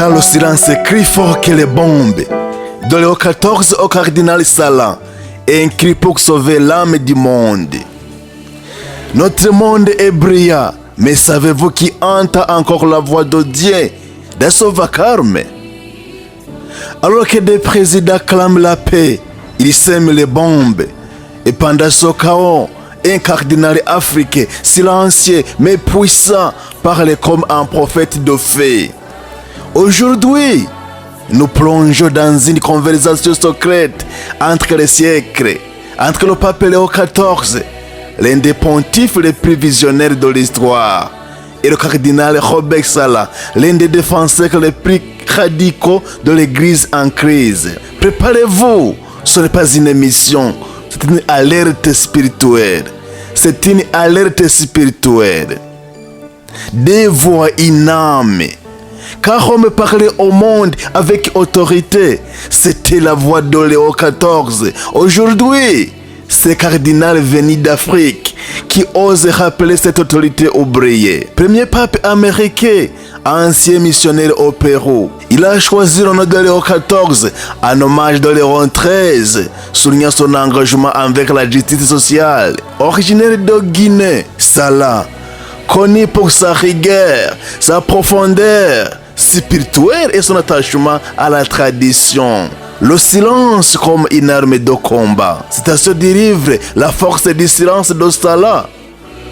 car le silence crie fort que les bombes. De Léo XIV au cardinal Sala, un cri pour sauver l'âme du monde. Notre monde est brillant, mais savez-vous qui entend encore la voix de Dieu dans son vacarme? Alors que des présidents clament la paix, ils sèment les bombes. Et pendant ce chaos, un cardinal africain, silencieux mais puissant, parlait comme un prophète de fée. Aujourd'hui, nous plongeons dans une conversation secrète entre les siècles, entre le pape Léo XIV, l'un des pontifes les plus visionnaires de l'histoire, et le cardinal Robert Sala, l'un des défenseurs les plus radicaux de l'église en crise. Préparez-vous, ce n'est pas une émission, c'est une alerte spirituelle. C'est une alerte spirituelle. Dévoie une âme. Car on me parlait au monde avec autorité. C'était la voix de Léo XIV. Aujourd'hui, c'est cardinal venu d'Afrique qui ose rappeler cette autorité oubliée. Premier pape américain, ancien missionnaire au Pérou. Il a choisi le nom de Léo XIV en hommage de Léon XIII, soulignant son engagement avec la justice sociale. Originaire de Guinée, Sala, connu pour sa rigueur, sa profondeur spirituelle et son attachement à la tradition. Le silence comme une arme de combat. Citation du livre La force du silence de Sala.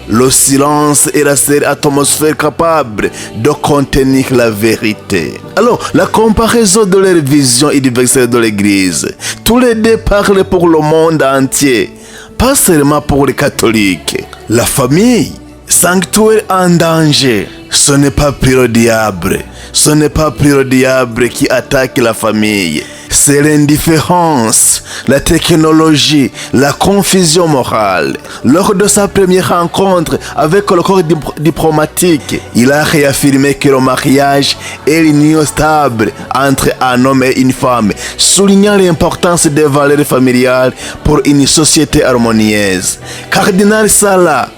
Le silence est la seule atmosphère capable de contenir la vérité. Alors, la comparaison de leur vision universelle de l'Église. Tous les deux parlent pour le monde entier, pas seulement pour les catholiques. La famille, sanctuaire en danger. Ce n'est pas plus le diable. Ce n'est pas plus le diable qui attaque la famille. C'est l'indifférence, la technologie, la confusion morale. Lors de sa première rencontre avec le corps diplomatique, il a réaffirmé que le mariage est l'union stable entre un homme et une femme, soulignant l'importance des valeurs familiales pour une société harmonieuse. Cardinal Sala,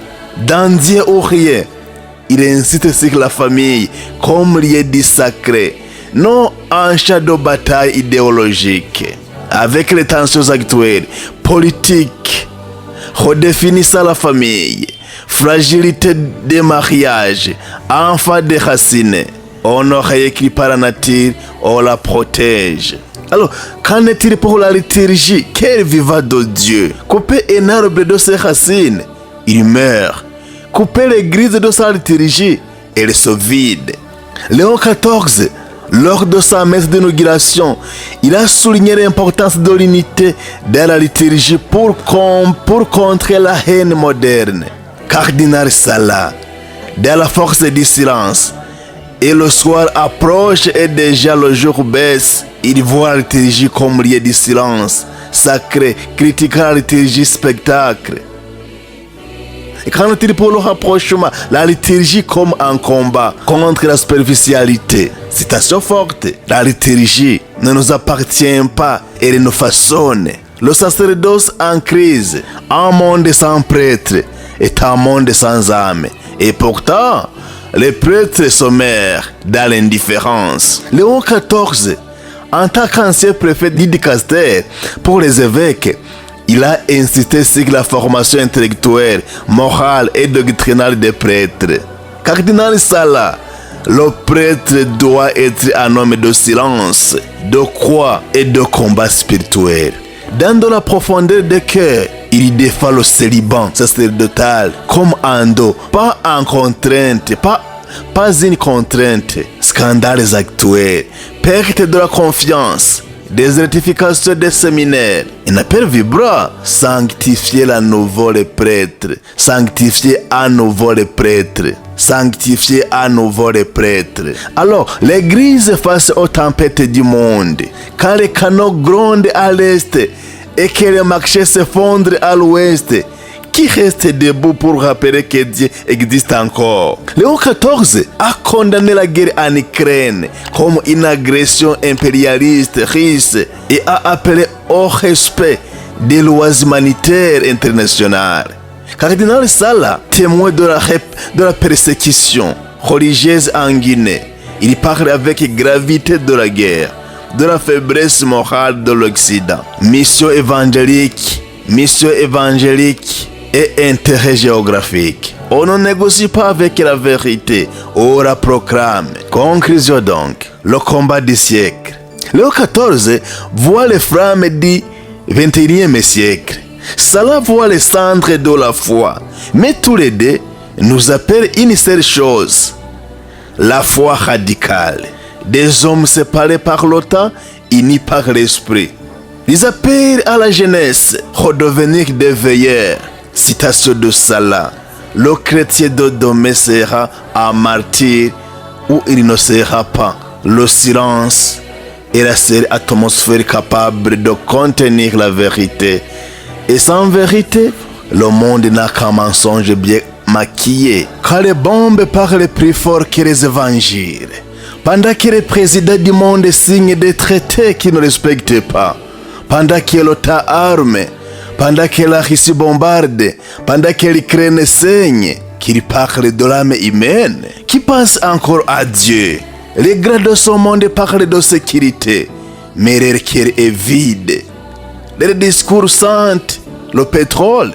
dans Dieu ou rien, il insiste sur la famille comme lieu du sacré, non un champ de bataille idéologique. Avec les tensions actuelles, politiques, redéfinissant la famille, fragilité des mariages, enfants déracinés, on aurait écrit par la nature, on la protège. Alors, qu'en est-il pour la liturgie? Quel vivant de Dieu? Couper un arbre de ses racines, il meurt. Couper l'église de sa liturgie, elle se vide. Léon XIV, lors de sa messe d'inauguration, il a souligné l'importance de l'unité de la liturgie pour contrer la haine moderne. Cardinal Sala, de la force du silence, et le soir approche et déjà le jour baisse, il voit la liturgie comme lieu du silence sacré, critiquant la liturgie spectacle. Et quand on dit pour le rapprochement, la liturgie comme un combat contre la superficialité. Citation forte. La liturgie ne nous appartient pas, elle nous façonne. Le sacerdoce en crise, un monde sans prêtre, est un monde sans âme. Et pourtant, les prêtres sommaires dans l'indifférence. Léon XIV, en tant qu'ancien préfet d'Idicaster pour les évêques, il a insisté sur la formation intellectuelle, morale et doctrinale des prêtres. Cardinal Sala, le prêtre doit être un homme de silence, de croix et de combat spirituel. Dans de la profondeur de cœur, il défend le célibat sacerdotal comme un dos, pas en contrainte, pas une contrainte. Scandales actuels, perte de la confiance, désertification des séminaires. Un appel vibrant, sanctifier à nouveau les prêtres, sanctifier à nouveau les prêtres, sanctifier à nouveau les prêtres. Alors, l'église face aux tempêtes du monde, quand les canaux grondent à l'est et que les marchés s'effondrent à l'ouest, qui reste debout pour rappeler que Dieu existe encore? Léon XIV a condamné la guerre en Ukraine comme une agression impérialiste russe et a appelé au respect des lois humanitaires internationales. Cardinal Sala, témoin de la persécution religieuse en Guinée, Il parle avec gravité de la guerre, de la faiblesse morale de l'Occident. Mission évangélique et intérêt géographique. On ne négocie pas avec la vérité, on la proclame. Conclusion donc, le combat du siècle. Léon XIV voit les flammes du XXIe siècle. Salah voit les cendres de la foi. Mais tous les deux nous appellent une seule chose, la foi radicale. Des hommes séparés par le temps, unis par l'esprit. Ils appellent à la jeunesse, redevenir des veilleurs. Citation de Salah. Le chrétien de demain sera un martyr ou il ne sera pas. Le silence est la seule atmosphère capable de contenir la vérité. Et sans vérité, le monde n'a qu'un mensonge bien maquillé. Car les bombes parlent plus fort que les évangiles. Pendant que les présidents du monde signent des traités qui ne respectent pas. Pendant que l'OTAN arme. Pendant que la Russie bombarde. Pendant que l'Ukraine saigne. Qu'il parle de l'âme humaine. Qui pense encore à Dieu. Les grands de ce monde parlent de sécurité. Mais leur cœur est vide. Leur discours sentent le pétrole,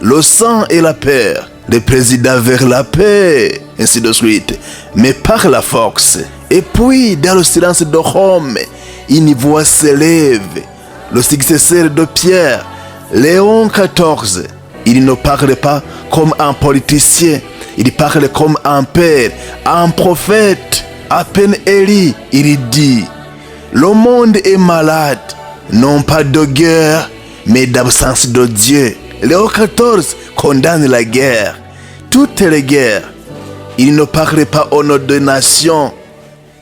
le sang et la peur. Le président vers la paix, ainsi de suite. Mais par la force. Et puis, dans le silence de Rome, une voix s'élève. Le successeur de Pierre, Léon XIV. Il ne parle pas comme un politicien. Il parle comme un père, un prophète. À peine élu, il dit: le monde est malade, non pas de guerre, mais d'absence de Dieu. Léon XIV condamne la guerre, toutes les guerres. Il ne parle pas au nom de nations,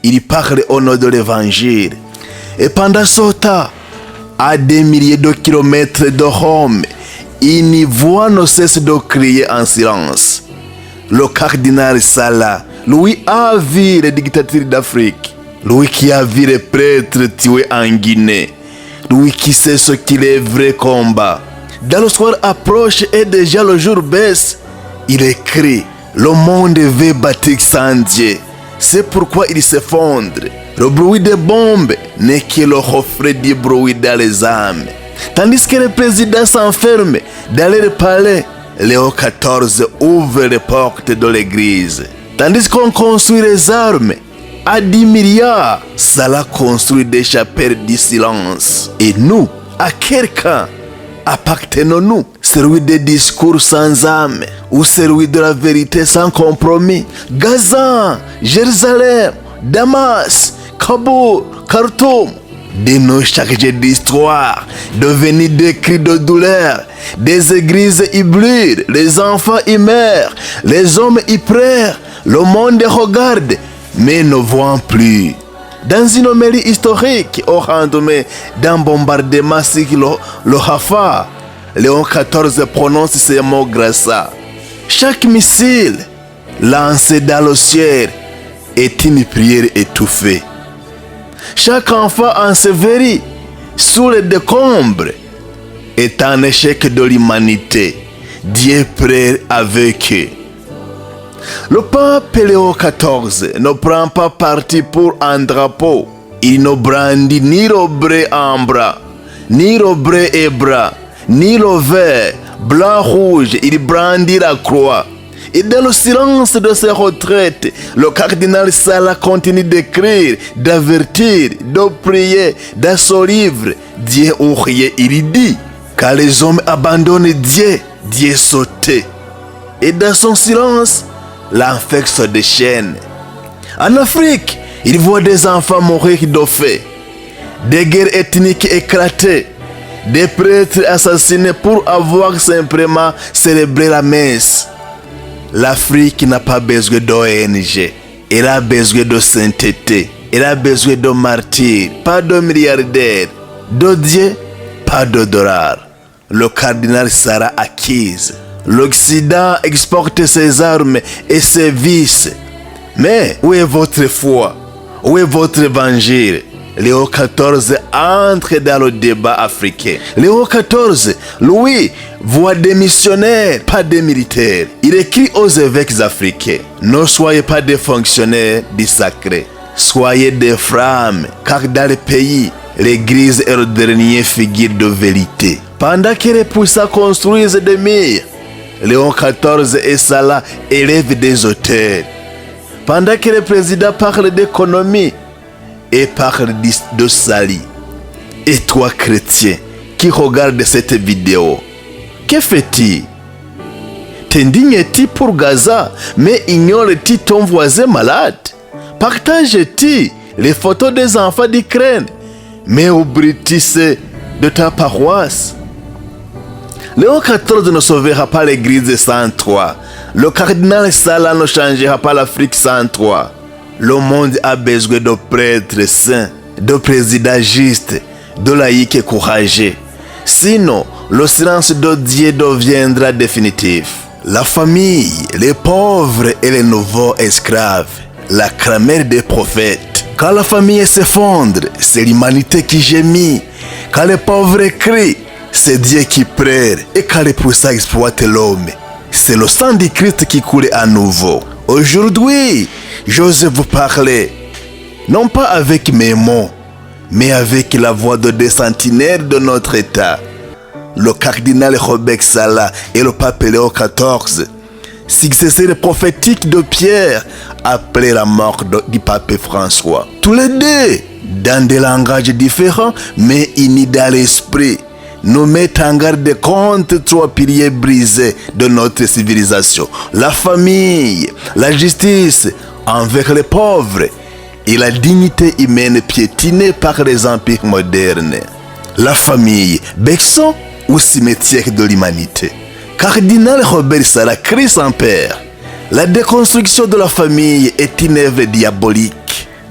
il parle au nom de l'évangile. Et pendant ce temps, à des milliers de kilomètres de Rome, une voix ne cesse de crier en silence. Le cardinal Salah, lui a vu les dictatures d'Afrique, lui qui a vu les prêtres tués en Guinée, lui qui sait ce qu'il est vrai combat. Dans le soir approche et déjà le jour baisse, il écrit: le monde veut bâtir sans Dieu, c'est pourquoi il s'effondre. Le bruit des bombes n'est que le reflet du bruit dans les âmes. Tandis que le président s'enferme dans leur palais, Léon XIV ouvre les portes de l'église. Tandis qu'on construit les armes à 10 milliards, Salah construit des chapelles du silence. Et nous, à quel camp appartenons-nous? Celui des discours sans âme ou celui de la vérité sans compromis? Gaza, Jérusalem, Damas, Kaboul, Khartoum, des noms chargés d'histoire, devenus des cris de douleur, des églises y brûlent, les enfants y meurent, les hommes y pleurent, le monde regarde, mais ne voit plus. Dans une homélie historique au lendemain d'un bombardement sur le Rafah, Léon XIV prononce ces mots grassats: chaque missile lancé dans le ciel est une prière étouffée. Chaque enfant enseveli sous les décombres est un échec de l'humanité. Dieu prie avec eux. Le pape Léon XIV ne prend pas parti pour un drapeau. Il ne brandit ni le bleu en bras, ni le bleu et bras, ni le vert, blanc, rouge. Il brandit la croix. Et dans le silence de ses retraites, le cardinal Salah continue d'écrire, d'avertir, de prier dans son livre Dieu ou rien. Il dit: quand les hommes abandonnent Dieu, Dieu saute. Et dans son silence, l'enfer se déchaîne. En Afrique, il voit des enfants mourir de faim, des guerres ethniques éclatées, des prêtres assassinés pour avoir simplement célébré la messe. L'Afrique n'a pas besoin d'ONG, elle a besoin de sainteté, elle a besoin de martyrs, pas de milliardaires, de Dieu, pas de dollars. Le cardinal Salah accuse. L'Occident exporte ses armes et ses vices. Mais où est votre foi? Où est votre évangile? Léon XIV entre dans le débat africain. Léon XIV, lui, voit des missionnaires, pas des militaires. Il écrit aux évêques africains: ne soyez pas des fonctionnaires du sacré. soyez des flammes, car dans le pays, l'Église est le dernier figure de vérité. Pendant que les puissants construisent des murs, Léon XIV et Salah élèvent des auteurs. Pendant que le président parle d'économie et parle de salut. Et toi, chrétien, qui regarde cette vidéo, que fais-tu? T'indignes-tu pour Gaza, mais ignores-tu ton voisin malade? Partages-tu les photos des enfants d'Ukraine, mais oublies-tu ceux de ta paroisse? Léon XIV ne sauvera pas l'Église sans toi. Le cardinal Salah ne changera pas l'Afrique sans toi. Le monde a besoin de prêtres saints, de présidents justes, de laïcs et courageux. Sinon, le silence de Dieu deviendra définitif. La famille, les pauvres et les nouveaux esclaves, la clameur des prophètes. Quand la famille s'effondre, c'est l'humanité qui gémit. Quand les pauvres crient, c'est Dieu qui pleure. Et quand les puissants exploitent l'homme, c'est le sang du Christ qui coule à nouveau. Aujourd'hui, j'ose vous parler, non pas avec mes mots, mais avec la voix de des sentinelles de notre État. Le cardinal Robert Salah et le pape Léon XIV, successeur prophétique de Pierre après la mort du pape François. Tous les deux, dans des langages différents, mais unis dans l'esprit, nous mettent en garde contre trois piliers brisés de notre civilisation. La famille, la justice envers les pauvres et la dignité humaine piétinée par les empires modernes. La famille, berceau ou cimetière de l'humanité. Cardinal Robert Salah crie sans père. La déconstruction de la famille est une œuvre diabolique.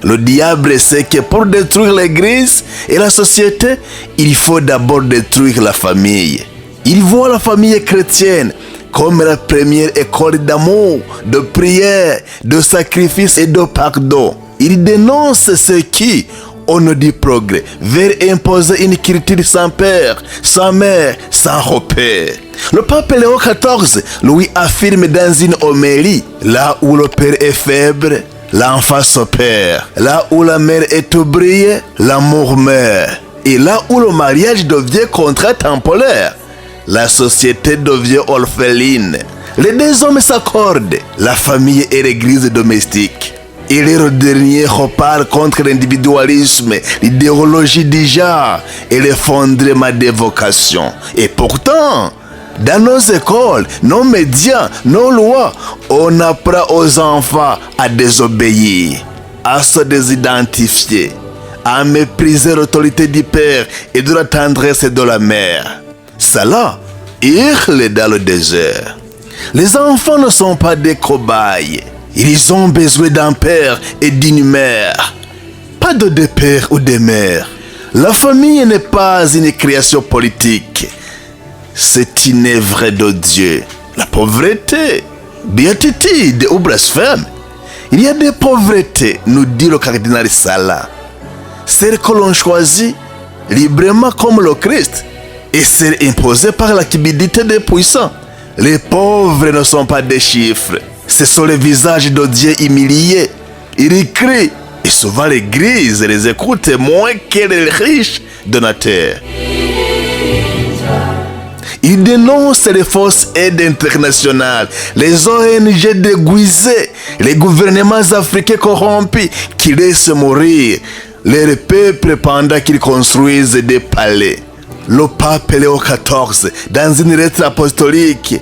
Le diable sait que pour détruire l'Église et la société, il faut d'abord détruire la famille. Il voit la famille chrétienne comme la première école d'amour, de prière, de sacrifice et de pardon. Il dénonce ceux qui, au nom du progrès, veulent imposer une culture sans père, sans mère, sans repère. Le pape Léon XIV lui affirme dans une homélie, là où le père est faible, l'enfant s'opère. Là où la mère est oubliée, l'amour meurt. Et là où le mariage devient contrat temporaire, la société devient orpheline. Les deux hommes s'accordent, la famille et l'église domestique. Et le dernier repart contre l'individualisme, l'idéologie du genre et l'effondrement des vocations. Et pourtant, dans nos écoles, nos médias, nos lois, on apprend aux enfants à désobéir, à se désidentifier, à mépriser l'autorité du père et de la tendresse de la mère. Salah hurle dans le désert. Les enfants ne sont pas des cobayes. Ils ont besoin d'un père et d'une mère, pas de deux pères ou des mères. La famille n'est pas une création politique. C'est une œuvre de Dieu. La pauvreté, béatitude ou blasphème. Il y a des pauvretés, nous dit le cardinal Salah. Celles que l'on choisit librement comme le Christ et celles imposées par la timidité des puissants. Les pauvres ne sont pas des chiffres. Ce sont les visages de Dieu humiliés. Ils crient et souvent l'Église les écoute moins que les riches donateurs. Il dénonce les fausses aides internationales, les ONG déguisées, les gouvernements africains corrompus qui laissent mourir les peuples pendant qu'ils construisent des palais. Le pape Léon XIV, dans une lettre apostolique,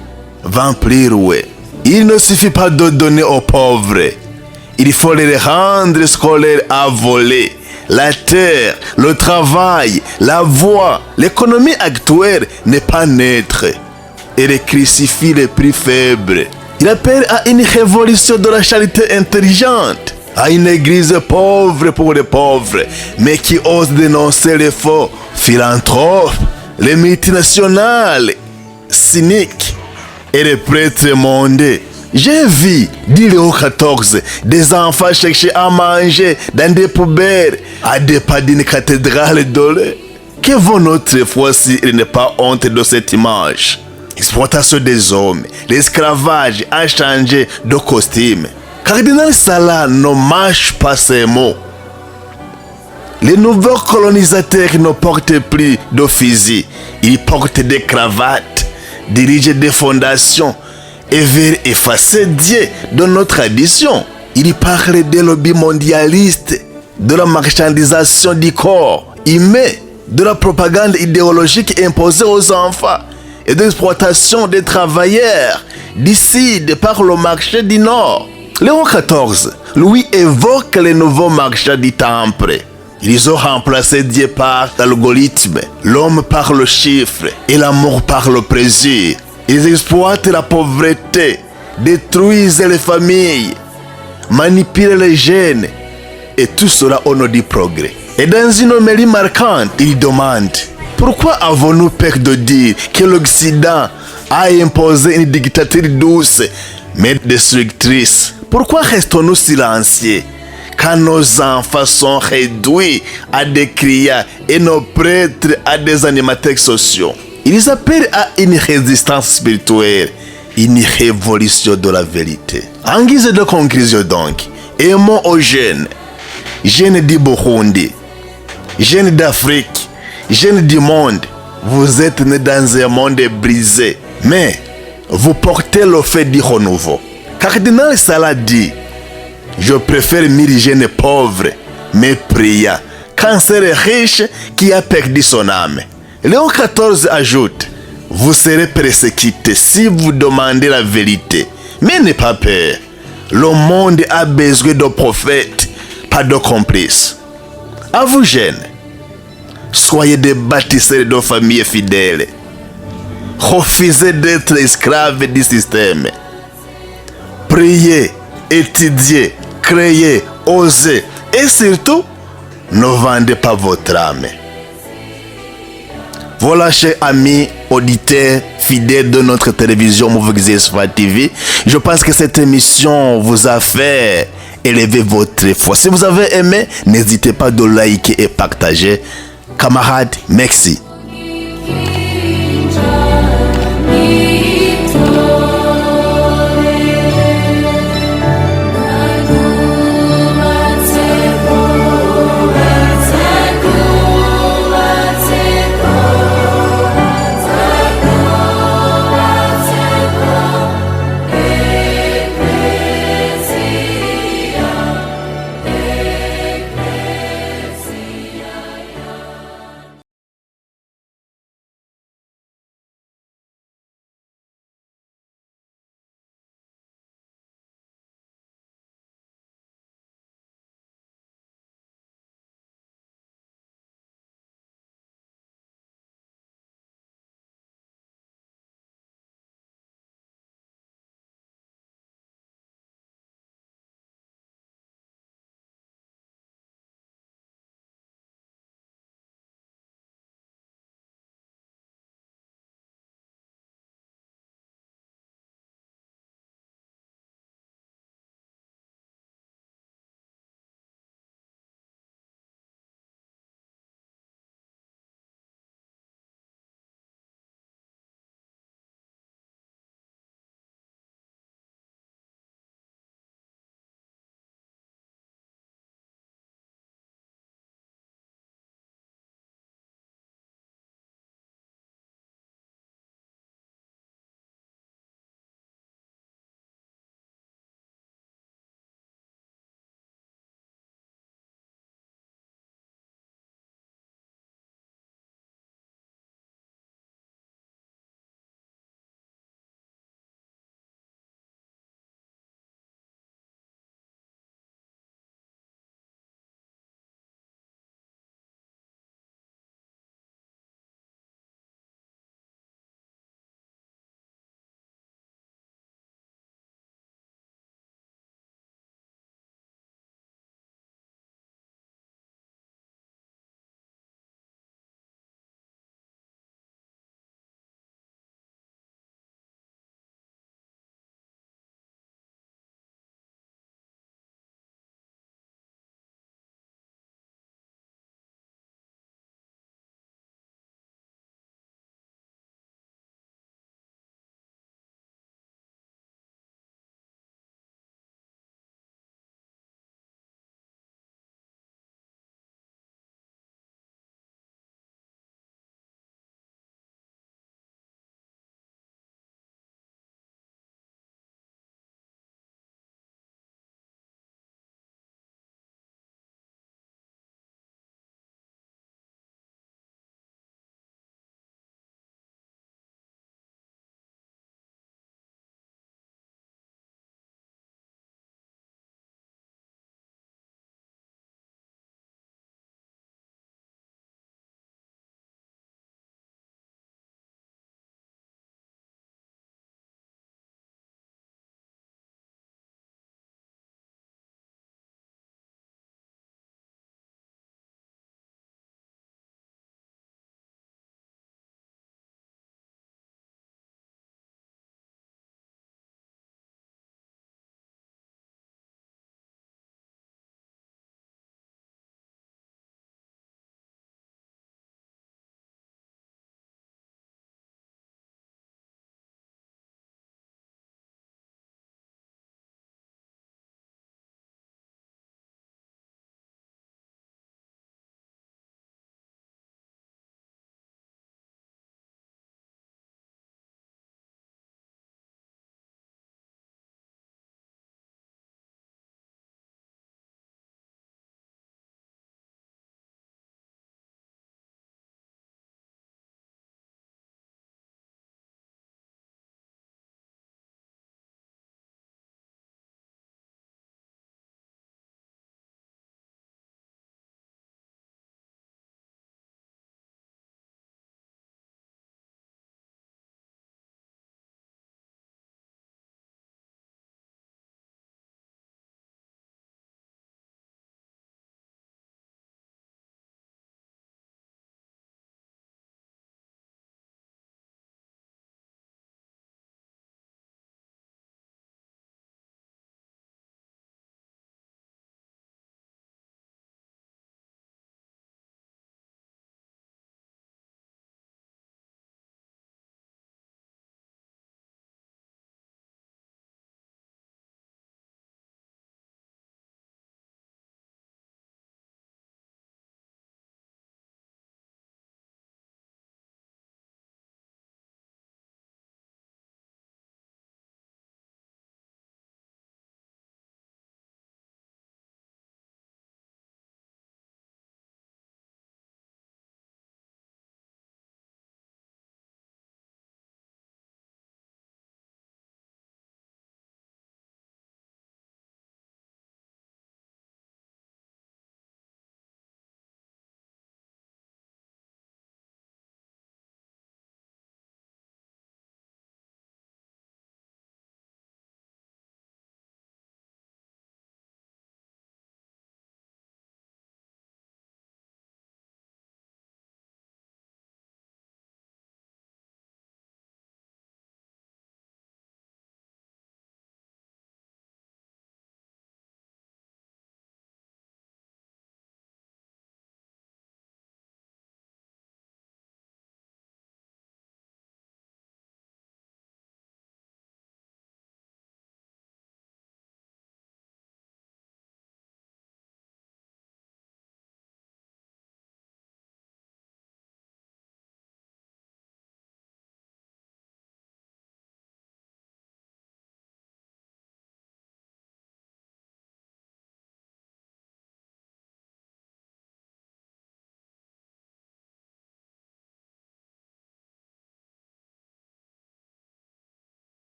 va en plus louer. Il ne suffit pas de donner aux pauvres, il faut les rendre scolaires à voler. La terre, le travail, la voie, l'économie actuelle n'est pas neutre. Elle crucifie les plus faibles. Il appelle à une révolution de la charité intelligente, à une église pauvre pour les pauvres, mais qui ose dénoncer les faux philanthropes, les multinationales cyniques et les prêtres mondés. J'ai vu, dit Léon XIV, des enfants chercher à manger dans des poubelles à des pas d'une cathédrale dorée. Que vaut notre foi s'il n'est pas honte de cette image? Exploitation des hommes, l'esclavage a changé de costume. Cardinal Sala ne mâche pas ses mots. Les nouveaux colonisateurs ne portent plus de fusil. Ils portent des cravates, dirigent des fondations et veulent effacer Dieu de nos traditions. Ils parlent des lobbies mondialistes, de la marchandisation du corps humain, de la propagande idéologique imposée aux enfants et de l'exploitation des travailleurs d'ici par le marché du Nord. Léon XIV, lui, évoque les nouveaux marchands du temple. Ils ont remplacé Dieu par l'algorithme, l'homme par le chiffre et l'amour par le plaisir. Ils exploitent la pauvreté, détruisent les familles, manipulent les jeunes, et tout cela au nom du progrès. Et dans une homélie marquante, il demande: pourquoi avons-nous peur de dire que l'Occident a imposé une dictature douce mais destructrice? Pourquoi restons-nous silencieux quand nos enfants sont réduits à des criards et nos prêtres à des animateurs sociaux? Ils appellent à une résistance spirituelle, une révolution de la vérité. En guise de conclusion donc, aimons aux jeunes du Burundi, jeunes d'Afrique, jeunes du monde. Vous êtes nés dans un monde brisé, mais vous portez le fait du renouveau. Cardinal Sala dit: je préfère 1000 jeunes pauvres, mais priants, qu'un seul riche qui a perdu son âme. Léon XIV ajoute: vous serez persécutés si vous demandez la vérité, mais n'ayez pas peur. Le monde a besoin de prophètes, pas de complices. À vous jeunes, soyez des bâtisseurs de familles fidèles. Refusez d'être esclaves du système. Priez, étudiez, créez, osez et surtout, ne vendez pas votre âme. Voilà, chers amis, auditeurs, fidèles de notre télévision Mouv'Exil Safari TV. Je pense que cette émission vous a fait élever votre foi. Si vous avez aimé, n'hésitez pas de liker et partager. Camarades, merci.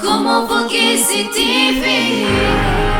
Como Foguesi TV.